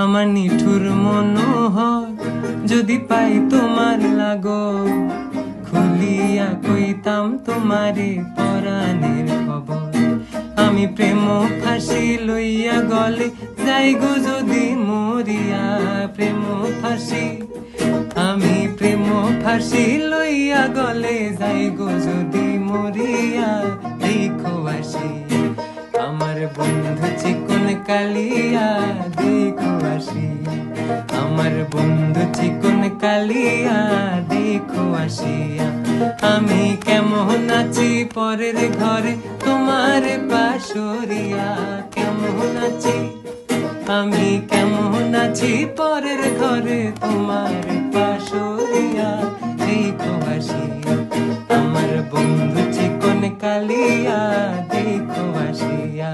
আমার নিঠুর মনোহর যদি পাই তোমার লাগো, খুলিয়া কইতাম তোমারে পরাণের খবর। আমি প্রেম ফাঁসি লইয়া গলে যাই গো যদি মরিয়া, প্রেম ফাঁসি আমি প্রেম ফাঁসি লইয়া গলে যাই গো যদি মরিয়া। দেখো আসি আমার বন্ধু চিকন কালিয়া, দেখো আসি আমার বন্ধু চিকন কালিয়া, দেখো আসিয়া। আমি কেমন আছি পরের ঘরে তোমার পাশরিয়া, কেমন আছি আমি কেমন আছি পরের ঘরে তোমার পাশরিয়া। দেখো আসিয়া আমার বন্ধু চিকন কালিয়া, দেখো আসিয়া।